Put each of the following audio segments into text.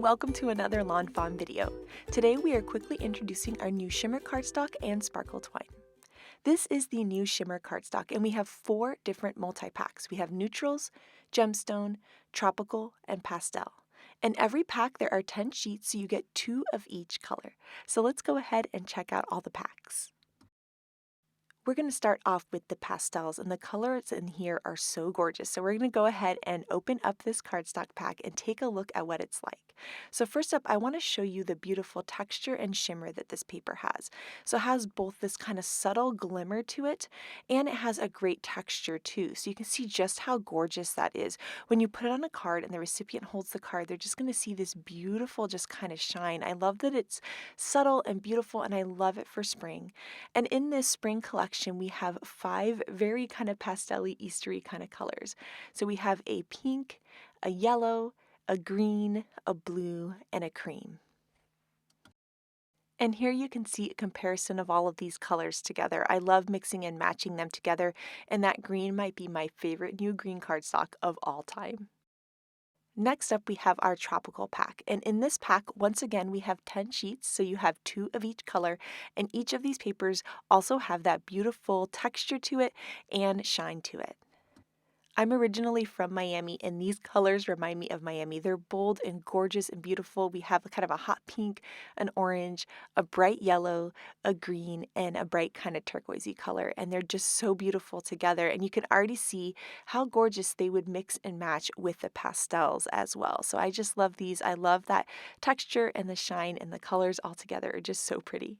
welcome to another Lawn Fawn video. Today we are quickly introducing our new Shimmer Cardstock and Sparkle Twine. This is the new Shimmer Cardstock and we have 4 different multi-packs. We have neutrals, gemstone, tropical, and pastel. In every pack there are 10 sheets so you get 2 of each color. So let's go ahead and check out all the packs. We're going to start off with the pastels, and the colors in here are so gorgeous. So we're going to go ahead and open up this cardstock pack and take a look at what it's like. So first up, I want to show you the beautiful texture and shimmer that this paper has. So it has both this kind of subtle glimmer to it, and it has a great texture too. So you can see just how gorgeous that is. When you put it on a card and the recipient holds the card, they're just going to see this beautiful just kind of shine. I love that it's subtle and beautiful, and I love it for spring. And in this spring collection, we have 5 very kind of pastel-y, Eastery kind of colors. So we have a pink, a yellow, a green, a blue, and a cream. And here you can see a comparison of all of these colors together. I love mixing and matching them together, and that green might be my favorite new green cardstock of all time. Next up, we have our tropical pack, and in this pack, once again, we have 10 sheets, so you have 2 of each color, and each of these papers also have that beautiful texture to it and shine to it. I'm originally from Miami, and these colors remind me of Miami. They're bold and gorgeous and beautiful. We have kind of a hot pink, an orange, a bright yellow, a green, and a bright kind of turquoisey color, and they're just so beautiful together, and you can already see how gorgeous they would mix and match with the pastels as well. So I just love these. I love that texture and the shine, and the colors all together are just so pretty.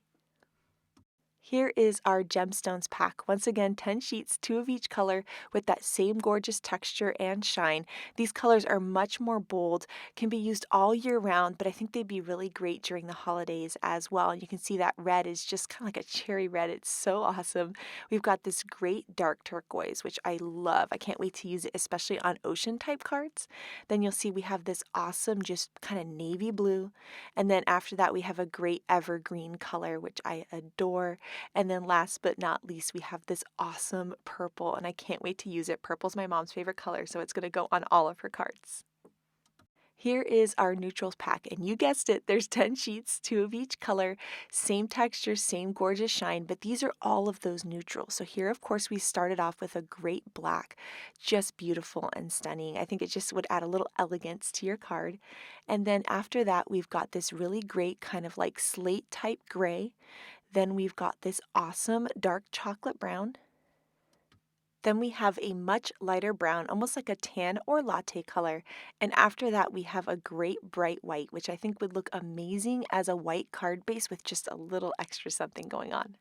Here is our gemstones pack. Once again, 10 sheets, 2 of each color with that same gorgeous texture and shine. These colors are much more bold, can be used all year round, but I think they'd be really great during the holidays as well. And you can see that red is just kind of like a cherry red. It's so awesome. We've got this great dark turquoise, which I love. I can't wait to use it, especially on ocean type cards. Then you'll see we have this awesome just kind of navy blue. And then after that, we have a great evergreen color, which I adore. And then last but not least, we have this awesome purple, and I can't wait to use it. Purple's my mom's favorite color, so it's going to go on all of her cards. Here is our neutrals pack, and you guessed it, there's 10 sheets, 2 of each color, same texture, same gorgeous shine, but these are all of those neutrals. So here, of course, we started off with a great black, just beautiful and stunning. I think it just would add a little elegance to your card. And then after that, we've got this really great kind of like slate type gray. Then we've got this awesome dark chocolate brown. Then we have a much lighter brown, almost like a tan or latte color. And after that, we have a great bright white, which I think would look amazing as a white card base with just a little extra something going on.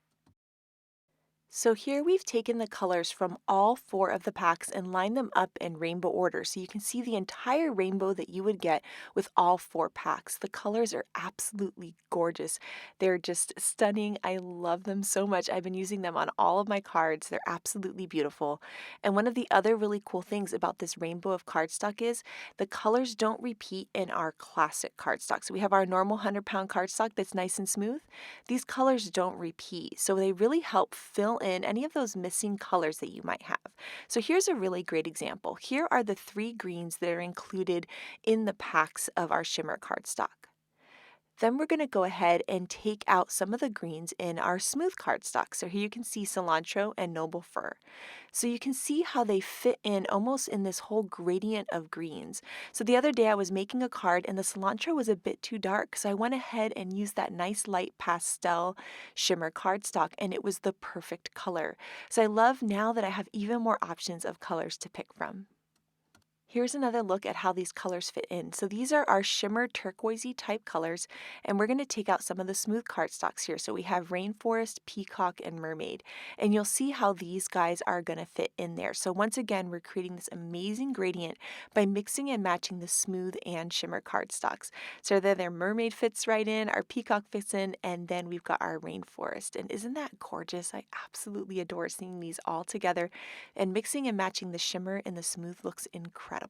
So here we've taken the colors from all 4 of the packs and lined them up in rainbow order, so you can see the entire rainbow that you would get with all 4 packs. The colors are absolutely gorgeous. They're just stunning. I love them so much. I've been using them on all of my cards. They're absolutely beautiful. And one of the other really cool things about this rainbow of cardstock is the colors don't repeat in our classic cardstock. So we have our normal 100-pound cardstock that's nice and smooth. These colors don't repeat, so they really help fill in any of those missing colors that you might have. So here's a really great example. Here are the 3 greens that are included in the packs of our Shimmer cardstock. Then we're going to go ahead and take out some of the greens in our smooth cardstock. So here you can see cilantro and noble fir. So you can see how they fit in almost in this whole gradient of greens. So the other day I was making a card and the cilantro was a bit too dark, so I went ahead and used that nice light pastel shimmer cardstock, and it was the perfect color. So I love now that I have even more options of colors to pick from. Here's another look at how these colors fit in. So these are our shimmer turquoisey type colors, and we're going to take out some of the smooth cardstocks here. So we have Rainforest, Peacock, and Mermaid, and you'll see how these guys are going to fit in there. So once again, we're creating this amazing gradient by mixing and matching the smooth and shimmer cardstocks. So their Mermaid fits right in, our Peacock fits in, and then we've got our Rainforest. And isn't that gorgeous? I absolutely adore seeing these all together, and mixing and matching the shimmer and the smooth looks incredible.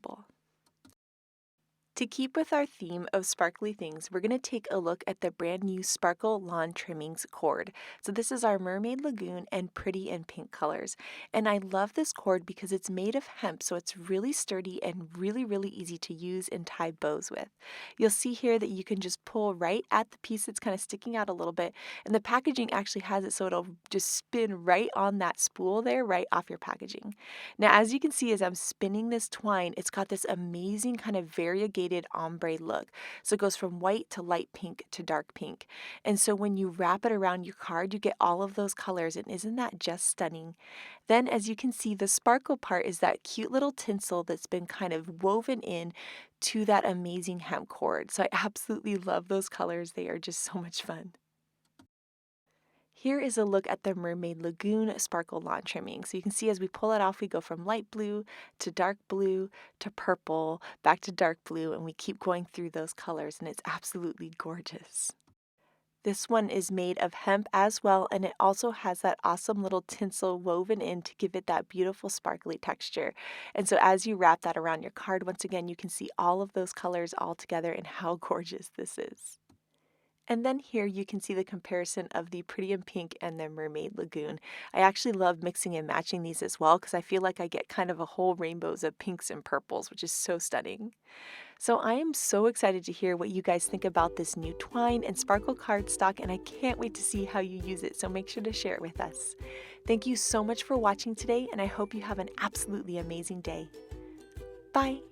To keep with our theme of sparkly things, we're going to take a look at the brand new Sparkle Lawn Trimmings cord. So this is our Mermaid Lagoon and Pretty and Pink colors. And I love this cord because it's made of hemp, so it's really sturdy and really easy to use and tie bows with. You'll see here that you can just pull right at the piece that's kind of sticking out a little bit, and the packaging actually has it so it'll just spin right on that spool there, right off your packaging. Now, as you can see, as I'm spinning this twine, it's got this amazing kind of variegated ombre look. So it goes from white to light pink to dark pink. And so when you wrap it around your card, you get all of those colors. And isn't that just stunning? Then, as you can see, the sparkle part is that cute little tinsel that's been kind of woven in to that amazing hemp cord. So I absolutely love those colors. They are just so much fun. Here is a look at the Mermaid Lagoon Sparkle Lawn Trimming. So you can see as we pull it off, we go from light blue to purple, back to dark blue, and we keep going through those colors, and it's absolutely gorgeous. This one is made of hemp as well, and it also has that awesome little tinsel woven in to give it that beautiful sparkly texture. And so as you wrap that around your card, once again, you can see all of those colors all together and how gorgeous this is. And then here you can see the comparison of the Pretty in Pink and the Mermaid Lagoon. I actually love mixing and matching these as well because I feel like I get kind of a whole rainbows of pinks and purples, which is so stunning. So I am so excited to hear what you guys think about this new twine and sparkle cardstock, and I can't wait to see how you use it, so make sure to share it with us. Thank you so much for watching today, and I hope you have an absolutely amazing day. Bye!